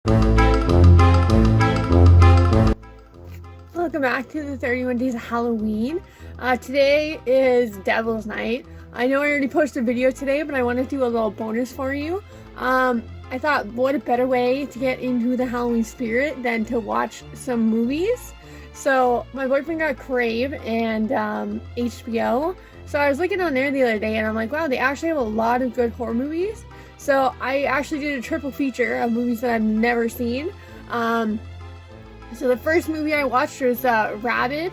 Welcome back to the 31 Days of Halloween. Today is Devil's Night. I know I already posted a video today, but I want to do a little bonus for you. I thought, what a better way to get into the Halloween spirit than to watch some movies. So my boyfriend got Crave and HBO. So I was looking on there the other day and I'm like, wow, they actually have a lot of good horror movies. So I actually did a triple feature of movies that I've never seen. So the first movie I watched was Rabid,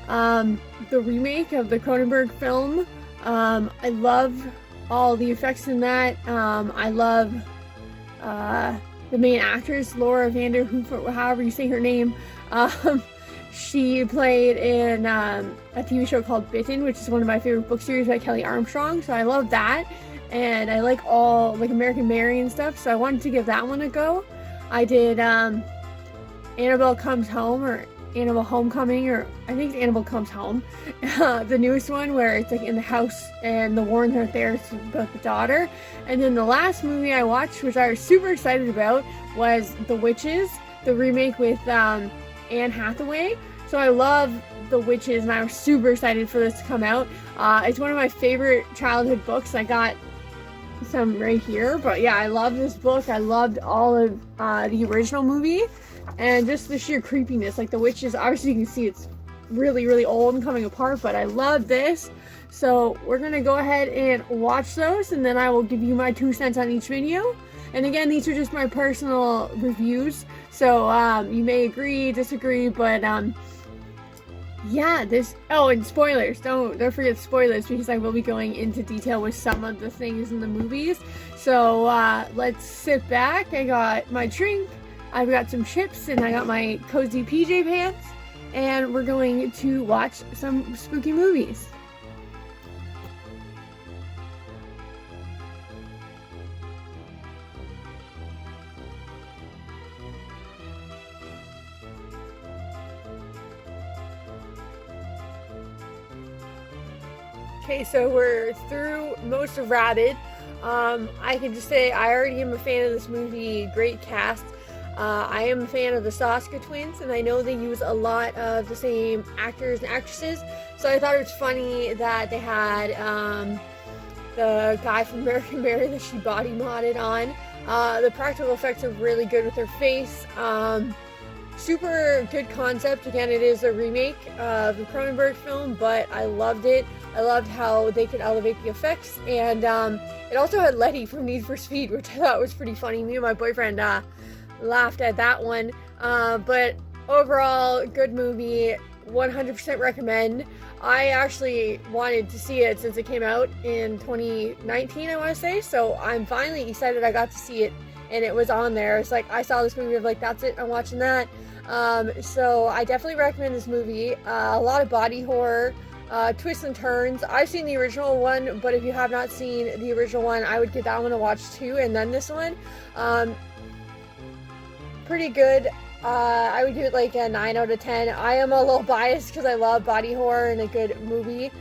the remake of the Cronenberg film. I love all the effects in that. I love the main actress, Laura Vanderhoof, however you say her name. She played in a TV show called Bitten, which is one of my favorite book series by Kelly Armstrong. So I love that, and I like all like American Mary and stuff. So I wanted to give that one a go. I did Annabelle Comes Home, or Annabelle Homecoming, or I think it's Annabelle Comes Home, the newest one where it's like in the house and the Warrens aren't there. It's about the daughter. And then the last movie I watched, which I was super excited about, was The Witches, the remake with Anne Hathaway. So I love The Witches and I was super excited for this to come out. It's one of my favorite childhood books. I got some right here, but yeah, I love this book. I loved all of the original movie. And just the sheer creepiness, like The Witches, obviously you can see it's really, really old and coming apart, but I love this. So we're going to go ahead and watch those, and then I will give you my 2 cents on each video. And again, these are just my personal reviews, so you may agree, disagree, but yeah, and spoilers, don't forget spoilers, because I will be going into detail with some of the things in the movies. So let's sit back. I got my drink, I've got some chips, and I got my cozy PJ pants, and we're going to watch some spooky movies. Okay, so we're through most of Rabid. I can just say I already am a fan of this movie. Great cast. I am a fan of the Saska twins, and I know they use a lot of the same actors and actresses, so I thought it was funny that they had the guy from American Mary that she body modded on. The practical effects are really good with her face. Super good concept. Again, it is a remake of the Cronenberg film, but I loved it. I loved how they could elevate the effects, and it also had Letty from Need for Speed, which I thought was pretty funny. Me and my boyfriend laughed at that one, but overall, good movie, 100% recommend. I actually wanted to see it since it came out in 2019, I want to say, so I'm finally excited I got to see it, and it was on there. It's like, I saw this movie, I'm like, that's it, I'm watching that. So I definitely recommend this movie. A lot of body horror, twists and turns. I've seen the original one, but if you have not seen the original one, I would give that one a watch too, and then this one. Pretty good. I would give it like a 9 out of 10. I am a little biased because I love body horror and a good movie.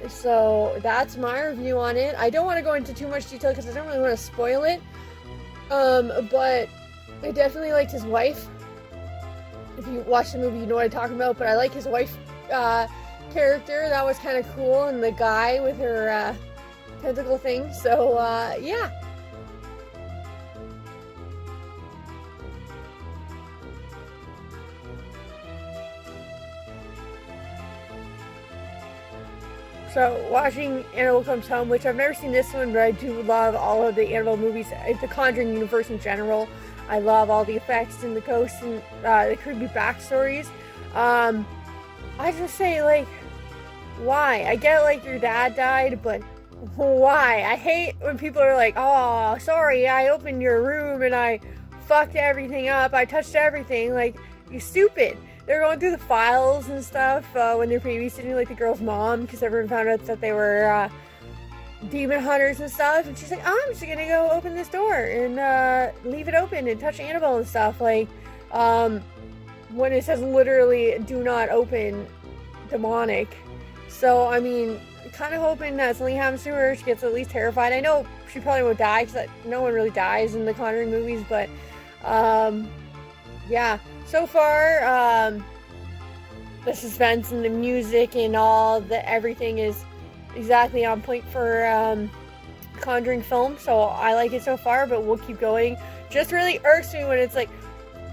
So that's my review on it. I don't want to go into too much detail because I don't really want to spoil it. But I definitely liked his wife. If you watch the movie, you know what I'm talking about. But I like his wife character. That was kind of cool. And the guy with her tentacle thing. So yeah. So, watching Annabelle Comes Home, which I've never seen this one, but I do love all of the Annabelle movies, the Conjuring universe in general. I love all the effects and the ghosts and the creepy backstories. I just say, like, why? I get, like, your dad died, but why? I hate when people are like, oh, sorry, I opened your room and I fucked everything up. I touched everything. Like, you stupid. They're going through the files and stuff when they're babysitting, like, the girl's mom, because everyone found out that they were demon hunters and stuff. And she's like, oh, I'm just gonna go open this door and leave it open and touch Annabelle and stuff. Like, when it says literally do not open demonic. So, I mean, kind of hoping that something happens to her. She gets at least terrified. I know she probably won't die because no one really dies in the Conjuring movies, but Yeah, so far, the suspense and the music and all the everything is exactly on point for Conjuring film, so I like it so far, but we'll keep going. Just really irks me when it's like,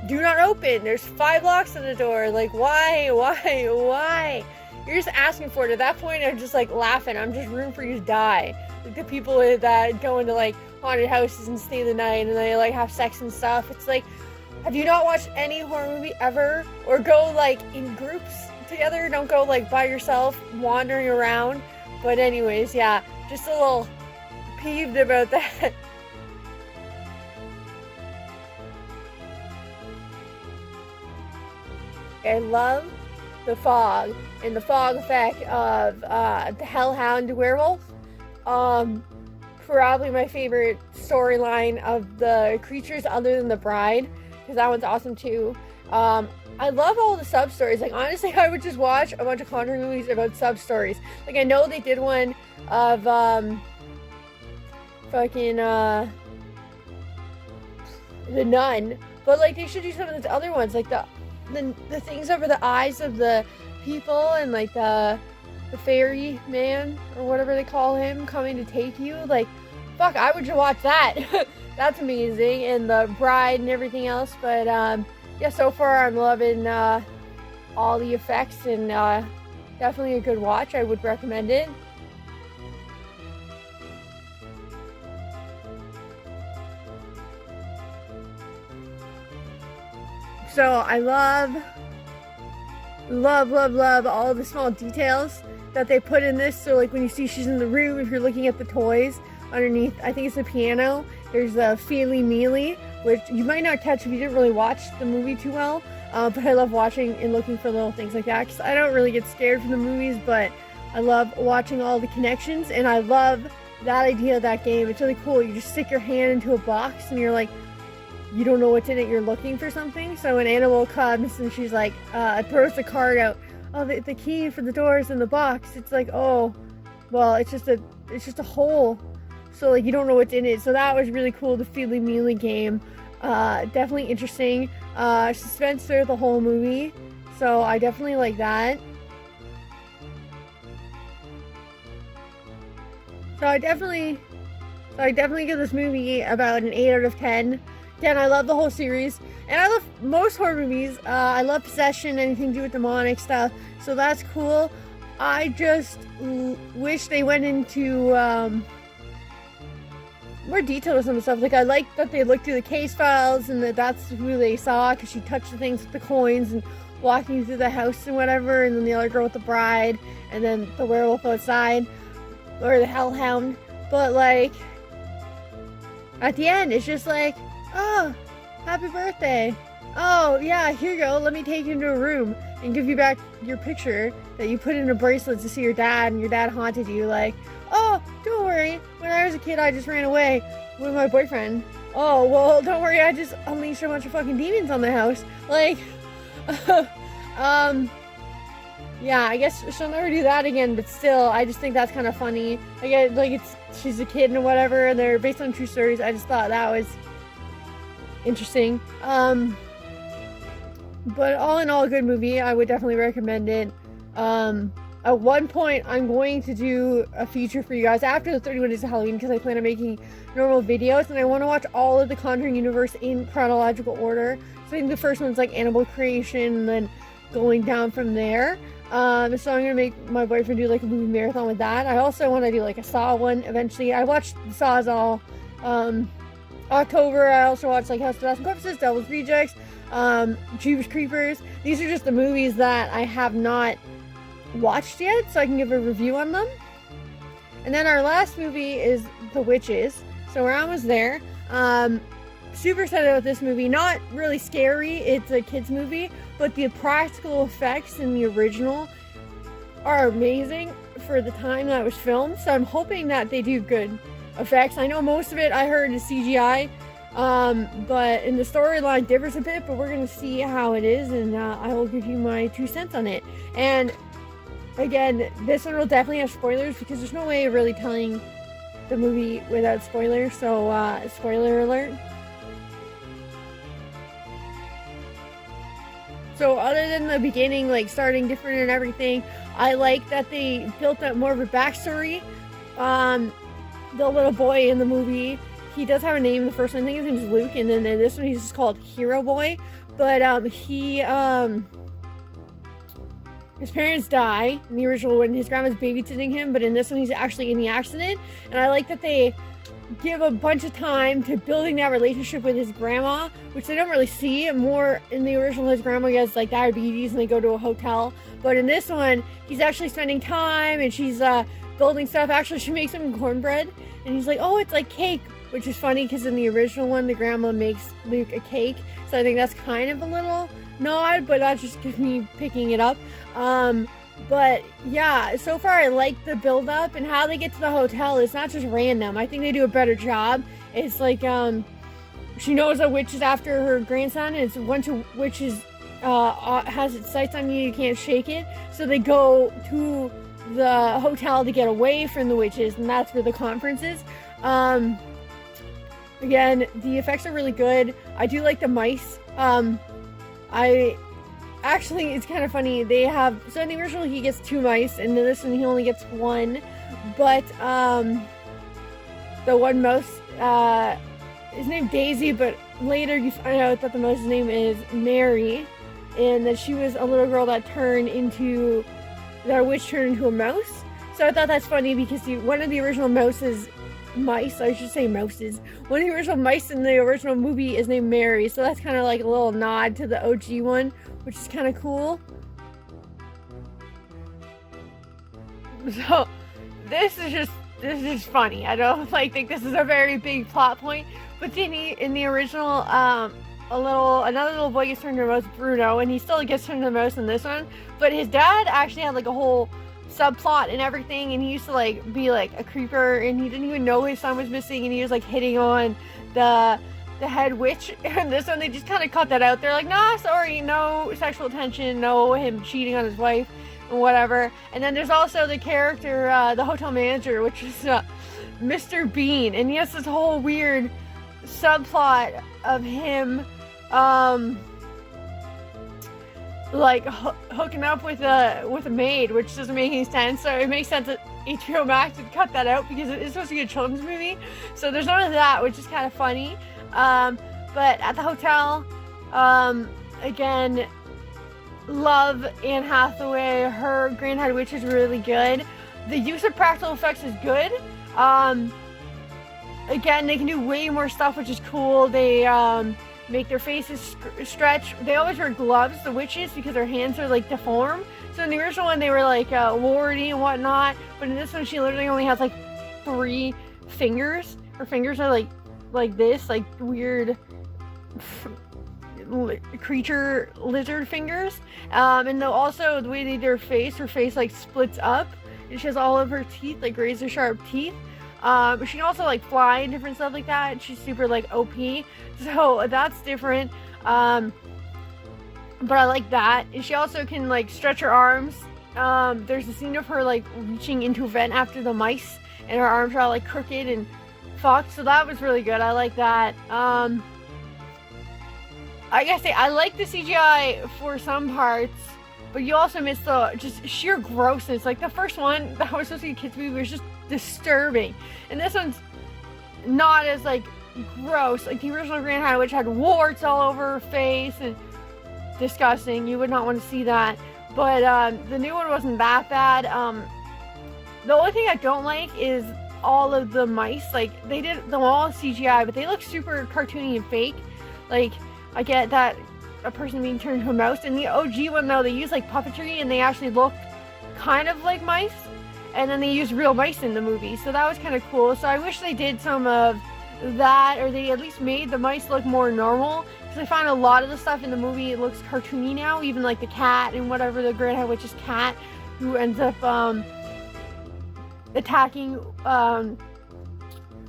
do not open, there's 5 locks on the door, like why? You're just asking for it. At that point I'm just like laughing, I'm just rooting for you to die. Like the people that go into like haunted houses and stay the night and they like have sex and stuff, it's like, have you not watched any horror movie ever? Or go like in groups together, don't go like by yourself wandering around. But anyways, yeah, just a little peeved about that. I love the fog and the fog effect of the Hellhound werewolf. Probably my favorite storyline of the creatures other than the bride, because that one's awesome too. I love all the sub stories. Like honestly, I would just watch a bunch of Conjuring movies about sub stories. Like I know they did one of fucking The Nun, but like they should do some of the other ones, like the things over the eyes of the people and like the fairy man or whatever they call him coming to take you. Like fuck, I would just watch that. That's amazing, and the bride and everything else. But yeah, so far I'm loving all the effects, and definitely a good watch. I would recommend it. So I love all the small details that they put in this. So like when you see she's in the room, if you're looking at the toys underneath, I think it's the piano, there's a feely mealy, which you might not catch if you didn't really watch the movie too well. But I love watching and looking for little things like that, because I don't really get scared from the movies, but I love watching all the connections, and I love that idea of that game. It's really cool. You just stick your hand into a box and you're like, you don't know what's in it, you're looking for something. So an animal comes and she's like, throws the card out. Oh, the key for the door's in the box. It's like, oh, well, it's just a hole. So like you don't know what's in it. So that was really cool, the Feely Mealy game. Definitely interesting. Suspense through the whole movie. So I definitely like that. So I definitely give this movie about an 8 out of 10. Again, I love the whole series, and I love most horror movies. I love possession, anything to do with demonic stuff, so that's cool. I just wish they went into more detail with some stuff. Like I like that they looked through the case files and that's who they saw, because she touched the things with the coins and walking through the house and whatever, and then the other girl with the bride, and then the werewolf outside, or the hellhound. But like at the end, it's just like, oh, happy birthday. Oh, yeah, here you go. Let me take you into a room and give you back your picture that you put in a bracelet to see your dad, and your dad haunted you. Like, oh, don't worry. When I was a kid, I just ran away with my boyfriend. Oh, well, don't worry. I just unleashed a bunch of fucking demons on the house. Like, yeah, I guess she'll never do that again, but still, I just think that's kind of funny. She's a kid and whatever, and they're based on true stories. I just thought that was interesting. But all in all, a good movie. I would definitely recommend it. At one point, I'm going to do a feature for you guys after the 31 Days of Halloween, because I plan on making normal videos, and I want to watch all of the Conjuring universe in chronological order. So I think the first one's like Annabelle Creation, and then going down from there. So I'm gonna make my boyfriend do like a movie marathon with that. I also want to do like a Saw one eventually. I watched the Saws all October. I also watched like House of Thousand Corpses, Devil's Rejects, Jeepers Creepers. These are just the movies that I have not watched yet, so I can give a review on them. And then our last movie is The Witches. So we're almost there. Super excited about this movie. Not really scary, it's a kids movie, but the practical effects in the original are amazing for the time that it was filmed. So I'm hoping that they do good effects. I know most of it I heard is CGI, but in the storyline differs a bit, but we're gonna see how it is, and I will give you my 2 cents on it. And again, this one will definitely have spoilers, because there's no way of really telling the movie without spoilers. So spoiler alert. So other than the beginning, like starting different and everything, I like that they built up more of a backstory. The little boy in the movie, he does have a name in the first one. I think his name is Luke, and then in this one he's just called Hero Boy. But his parents die in the original one. His grandma's babysitting him, but in this one he's actually in the accident. And I like that they give a bunch of time to building that relationship with his grandma, which they don't really see. More in the original, his grandma gets like diabetes and they go to a hotel. But in this one, he's actually spending time and she's building stuff. Actually, she makes him cornbread and he's like, oh, it's like cake, which is funny because in the original one, the grandma makes Luke a cake. So I think that's kind of a little nod, but that's just me picking it up. But yeah, so far I like the build up and how they get to the hotel. It's not just random. I think they do a better job. It's like she knows a witch is after her grandson, and it's once a witch is has its sights on you, you can't shake it. So they go to the hotel to get away from the witches, and that's where the conference is. Again, the effects are really good. I do like the mice. Actually, it's kind of funny. They have, so in the original he gets 2 mice, and in this one he only gets 1. But the one mouse is named Daisy, but later you find out that the mouse's name is Mary, and that she was a little girl that a witch turned into a mouse. So I thought that's funny because one of the original mouses, I should say mouses. One of the original mice in the original movie is named Mary, so that's kind of like a little nod to the OG one, which is kind of cool. So this is just funny. I don't think this is a very big plot point, but then in the original, another little boy gets turned into a mouse, Bruno, and he still gets turned into a mouse in this one. But his dad actually had like a whole subplot and everything, and he used to like be like a creeper, and he didn't even know his son was missing, and he was like hitting on the head witch. And this one they just kind of cut that out. They're like, nah, sorry, no sexual tension, no him cheating on his wife and whatever. And then there's also the character, the hotel manager, which is Mr. Bean, and he has this whole weird subplot of him hooking up with a maid, which doesn't make any sense. So it makes sense that HBO Max would cut that out because it's supposed to be a children's movie. So there's none of that, which is kind of funny. But at the hotel, again, love Anne Hathaway. Her Grand Head Witch is really good. The use of practical effects is good. Again, they can do way more stuff, which is cool. They make their faces stretch. They always wear gloves, the witches, because their hands are like deformed. So in the original one, they were like warty and whatnot, but in this one, she literally only has like 3 fingers. Her fingers are like this, like weird creature lizard fingers. And also the way they do her face like splits up, and she has all of her teeth, like razor sharp teeth. But she can also like fly and different stuff like that. She's super like OP, so that's different. But I like that. And she also can like stretch her arms. There's a scene of her like reaching into a vent after the mice, and her arms are all like crooked and fucked. So that was really good. I like that. I gotta say, I like the CGI for some parts, but you also miss the just sheer grossness. Like the first one that was supposed to be a kids movie was just disturbing, and this one's not as like gross. Like the original Grand Head Witch had warts all over her face and disgusting. You would not want to see that. But the new one wasn't that bad. The only thing I don't like is all of the mice. Like they did them all CGI, but they look super cartoony and fake. Like I get that a person being turned into a mouse. In the OG one though, they use like puppetry and they actually look kind of like mice. And then they used real mice in the movie, so that was kind of cool. So I wish they did some of that, or they at least made the mice look more normal. Because I find a lot of the stuff in the movie, it looks cartoony now. Even like the cat and whatever, the Grand Head Witch's cat, who ends up attacking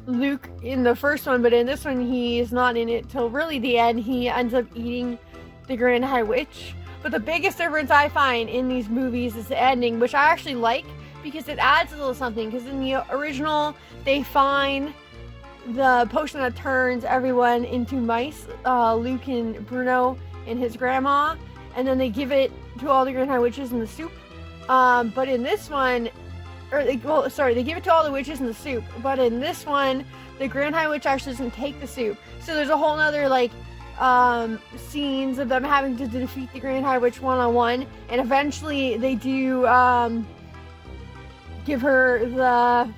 Luke in the first one. But in this one, he is not in it till really the end. He ends up eating the Grand Head Witch. But the biggest difference I find in these movies is the ending, which I actually like, because it adds a little something. Because in the original, they find the potion that turns everyone into mice, Luke and Bruno and his grandma, and then they give it to all the Grand High Witches in the soup. But in this one, they give it to all the witches in the soup. But in this one, the Grand High Witch actually doesn't take the soup. So there's a whole other like scenes of them having to defeat the Grand High Witch one-on-one, and eventually they do give her the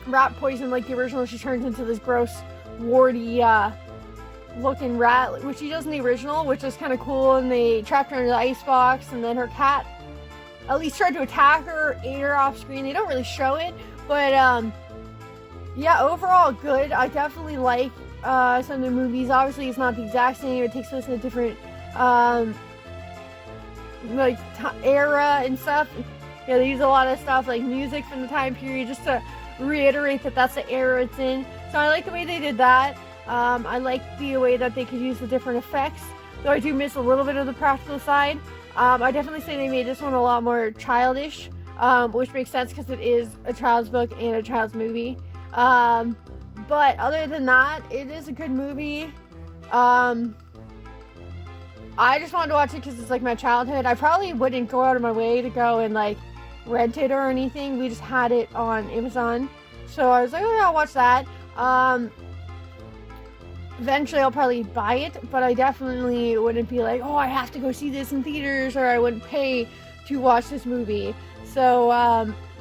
rat poison like the original. She turns into this gross, warty looking rat, which she does in the original, which is kind of cool. And they trapped her in the icebox, and then her cat at least tried to attack her, ate her off screen. They don't really show it, but yeah, overall good. I definitely like some of the movies. Obviously it's not the exact same, it takes place in a different like era and stuff. Yeah, they use a lot of stuff like music from the time period just to reiterate that that's the era it's in. So I like the way they did that. I like the way that they could use the different effects, though I do miss a little bit of the practical side. I definitely say they made this one a lot more childish, which makes sense because it is a child's book and a child's movie. But other than that, it is a good movie. I just wanted to watch it because it's like my childhood. I probably wouldn't go out of my way to go and like rent it or anything. We just had it on Amazon, so I was like, oh yeah, I'll watch that. Eventually I'll probably buy it, but I definitely wouldn't be like, oh, I have to go see this in theaters, or I wouldn't pay to watch this movie. So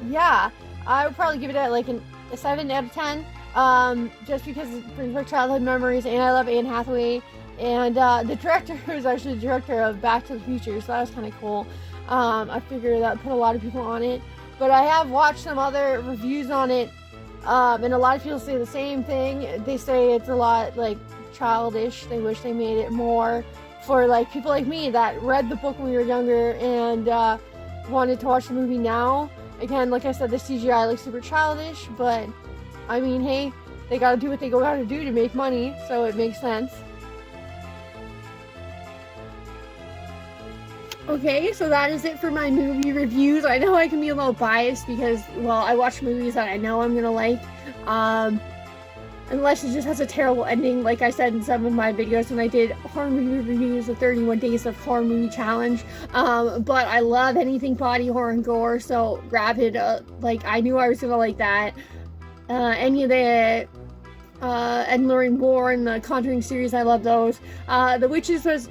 yeah, I would probably give it like a 7 out of 10, just because it brings back childhood memories, and I love Anne Hathaway, and the director was actually the director of Back to the Future, so that was kind of cool. I figured that put a lot of people on it, but I have watched some other reviews on it, and a lot of people say the same thing. They say it's a lot like childish. They wish they made it more for like people like me that read the book when we were younger and wanted to watch the movie now. Again, like I said, the CGI looks super childish, but I mean, hey, they gotta do what they gotta do to make money, so it makes sense. Okay, so that is it for my movie reviews. I know I can be a little biased because, well, I watch movies that I know I'm gonna like, unless it just has a terrible ending, like I said in some of my videos when I did horror movie reviews, the 31 Days of Horror Movie Challenge. But I love anything body horror and gore, so Rabid, like, I knew I was gonna like that. Any of the Ed and Lorraine Warren, the Conjuring series, I love those. The Witches was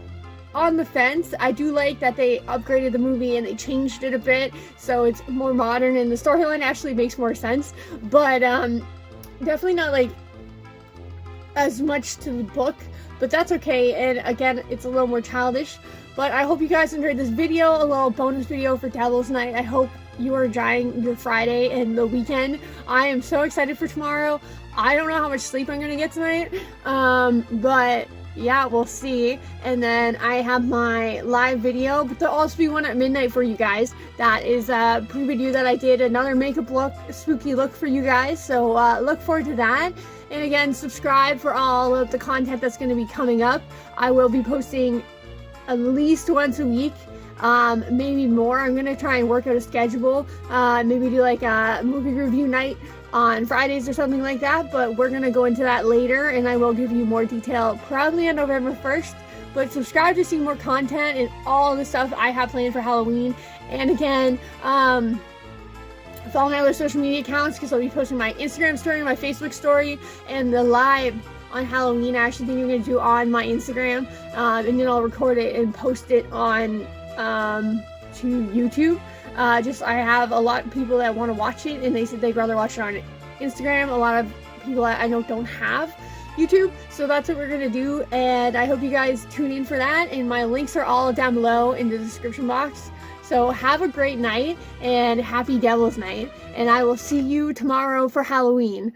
on the fence. I do like that they upgraded the movie and they changed it a bit, so it's more modern and the storyline actually makes more sense, but definitely not like as much to the book, but that's okay. And again, it's a little more childish. But I hope you guys enjoyed this video, a little bonus video for Devil's Night. I hope you are enjoying your Friday and the weekend. I am so excited for tomorrow. I don't know how much sleep I'm gonna get tonight, but yeah, we'll see. And then I have my live video, but there'll also be one at midnight for you guys. That is a pre-video that I did, another makeup look, spooky look for you guys. So look forward to that. And again, subscribe for all of the content that's going to be coming up. I will be posting at least once a week, maybe more. I'm going to try and work out a schedule, maybe do like a movie review night on Fridays or something like that, but we're gonna go into that later, and I will give you more detail probably on November 1st. But subscribe to see more content and all the stuff I have planned for Halloween. And again, follow my other social media accounts because I'll be posting my Instagram story, my Facebook story, and the live on Halloween. I actually think I'm gonna do on my Instagram, and then I'll record it and post it on to YouTube. I have a lot of people that want to watch it, and they said they'd rather watch it on Instagram. A lot of people that I know don't have YouTube, so that's what we're gonna do, and I hope you guys tune in for that. And my links are all down below in the description box. So have a great night and happy Devil's Night, and I will see you tomorrow for Halloween.